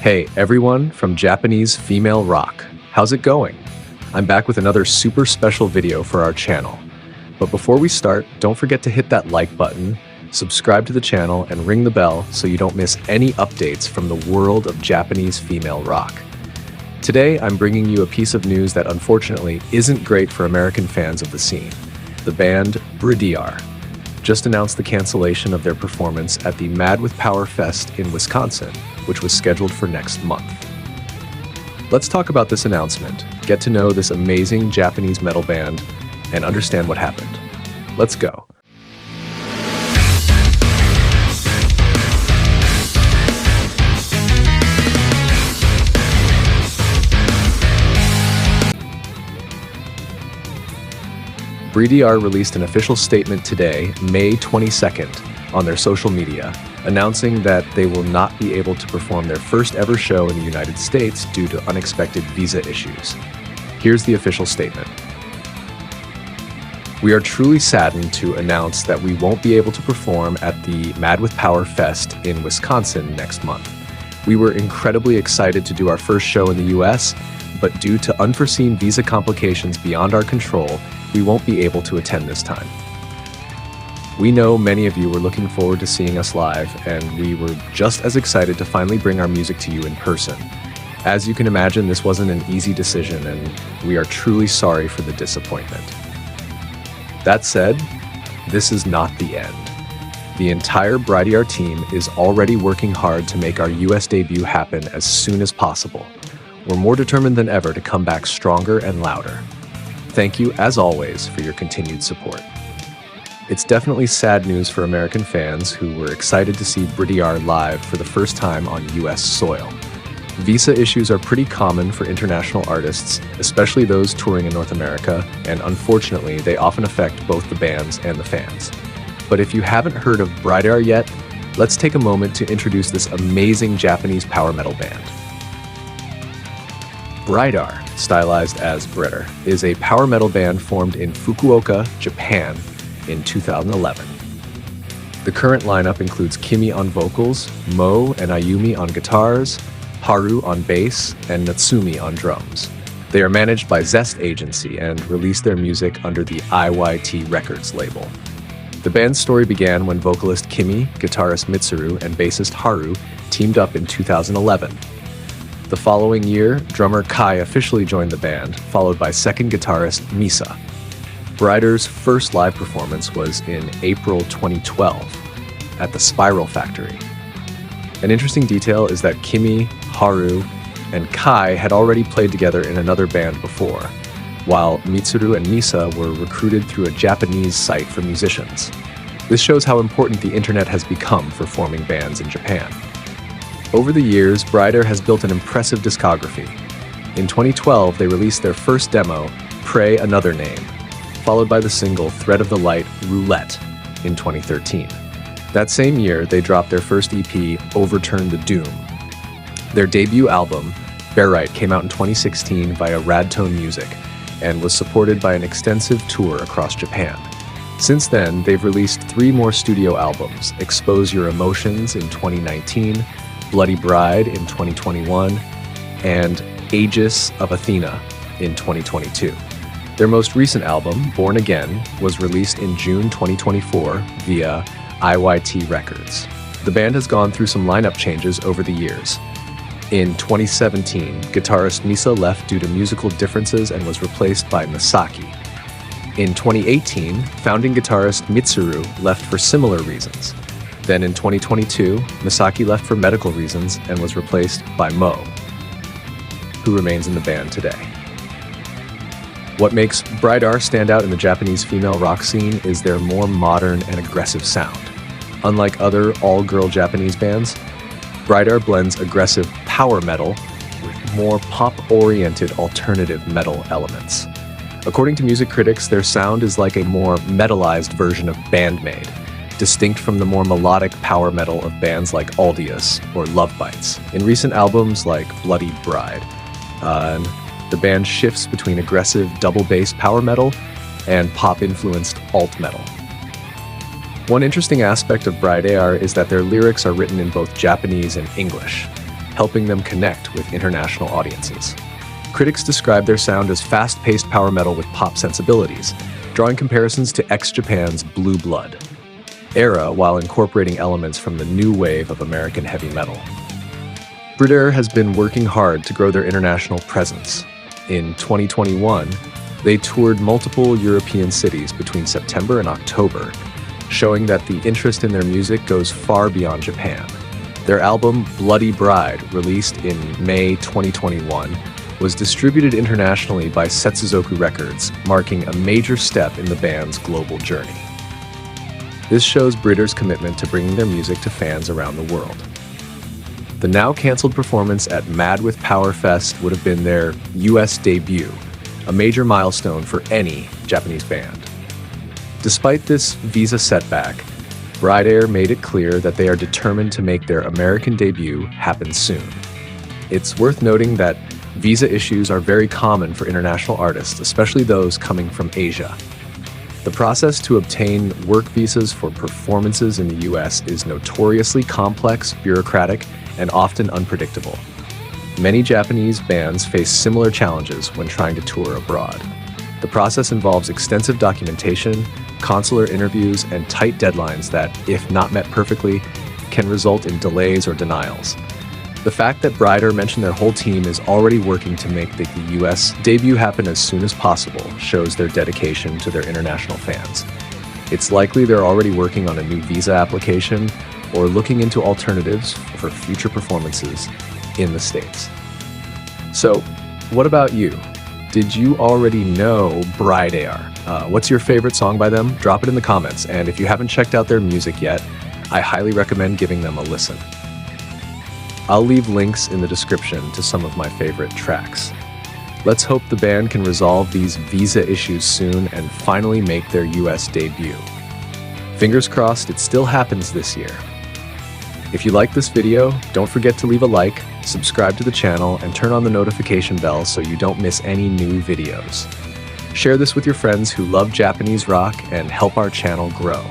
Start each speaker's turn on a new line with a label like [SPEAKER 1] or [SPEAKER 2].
[SPEAKER 1] Hey, everyone from Japanese Female Rock. How's it going? I'm back with another super special video for our channel. But before we start, don't forget to hit that like button, subscribe to the channel, and ring the bell so you don't miss any updates from the world of Japanese female rock. Today, I'm bringing you a piece of news that unfortunately isn't great for American fans of the scene. The band Bridear just announced the cancellation of their performance at the Mad with Power Fest in Wisconsin, which was scheduled for next month. Let's talk about this announcement, get to know this amazing Japanese metal band, and understand what happened. Let's go. Bridear released an official statement today, May 22nd, on their social media, announcing that they will not be able to perform their first ever show in the United States due to unexpected visa issues. Here's the official statement. We are truly saddened to announce that we won't be able to perform at the Mad with Power Fest in Wisconsin next month. We were incredibly excited to do our first show in the US, but due to unforeseen visa complications beyond our control, we won't be able to attend this time. We know many of you were looking forward to seeing us live, and we were just as excited to finally bring our music to you in person. As you can imagine, this wasn't an easy decision, and we are truly sorry for the disappointment. That said, this is not the end. The entire Bridear team is already working hard to make our US debut happen as soon as possible. We're more determined than ever to come back stronger and louder. Thank you, as always, for your continued support. It's definitely sad news for American fans who were excited to see Bridear live for the first time on US soil. Visa issues are pretty common for international artists, especially those touring in North America, and unfortunately, they often affect both the bands and the fans. But if you haven't heard of Bridear yet, let's take a moment to introduce this amazing Japanese power metal band. Bridear, stylized as Bridear, is a power metal band formed in Fukuoka, Japan in 2011. The current lineup includes Kimi on vocals, Mo and Ayumi on guitars, Haru on bass, and Natsumi on drums. They are managed by Zest Agency and release their music under the IYT Records label. The band's story began when vocalist Kimi, guitarist Mitsuru, and bassist Haru teamed up in 2011. The following year, drummer Kai officially joined the band, followed by second guitarist Misa. Bridear's first live performance was in April 2012 at the Spiral Factory. An interesting detail is that Kimi, Haru, and Kai had already played together in another band before, while Mitsuru and Misa were recruited through a Japanese site for musicians. This shows how important the internet has become for forming bands in Japan. Over the years, Bridear has built an impressive discography. In 2012, they released their first demo, Pray Another Name, followed by the single Thread of the Light, Roulette, in 2013. That same year, they dropped their first EP, Overturn the Doom. Their debut album, Barite, came out in 2016 via Radtone Music and was supported by an extensive tour across Japan. Since then, they've released 3 more studio albums, Expose Your Emotions in 2019, Bloody Bride in 2021, and Aegis of Athena in 2022. Their most recent album, Born Again, was released in June 2024 via IYT Records. The band has gone through some lineup changes over the years. In 2017, guitarist Misa left due to musical differences and was replaced by Misaki. In 2018, founding guitarist Mitsuru left for similar reasons. Then in 2022, Misaki left for medical reasons and was replaced by Mo, who remains in the band today. What makes Bridear stand out in the Japanese female rock scene is their more modern and aggressive sound. Unlike other all-girl Japanese bands, Bridear blends aggressive power metal with more pop-oriented alternative metal elements. According to music critics, their sound is like a more metalized version of Band-Maid, distinct from the more melodic power metal of bands like Aldius or Love Bites. In recent albums like Bloody Bride, the band shifts between aggressive double bass power metal and pop-influenced alt metal. One interesting aspect of Bridear is that their lyrics are written in both Japanese and English, helping them connect with international audiences. Critics describe their sound as fast-paced power metal with pop sensibilities, drawing comparisons to ex-Japan's Blue Blood era while incorporating elements from the new wave of American heavy metal. Bridear has been working hard to grow their international presence. In 2021, they toured multiple European cities between September and October, showing that the interest in their music goes far beyond Japan. Their album Bloody Bride, released in May 2021, was distributed internationally by Setsuzoku Records, marking a major step in the band's global journey. This shows Bridear's commitment to bringing their music to fans around the world. The now canceled performance at Mad with Power Fest would have been their US debut, a major milestone for any Japanese band. Despite this visa setback, Bridear made it clear that they are determined to make their American debut happen soon. It's worth noting that visa issues are very common for international artists, especially those coming from Asia. The process to obtain work visas for performances in the US is notoriously complex, bureaucratic, and often unpredictable. Many Japanese bands face similar challenges when trying to tour abroad. The process involves extensive documentation, consular interviews, and tight deadlines that, if not met perfectly, can result in delays or denials. The fact that Bridear mentioned their whole team is already working to make the US debut happen as soon as possible shows their dedication to their international fans. It's likely they're already working on a new visa application or looking into alternatives for future performances in the States. So, what about you? Did you already know Bridear? What's your favorite song by them? Drop it in the comments, and if you haven't checked out their music yet, I highly recommend giving them a listen. I'll leave links in the description to some of my favorite tracks. Let's hope the band can resolve these visa issues soon and finally make their US debut. Fingers crossed it still happens this year. If you like this video, don't forget to leave a like, subscribe to the channel, and turn on the notification bell so you don't miss any new videos. Share this with your friends who love Japanese rock and help our channel grow.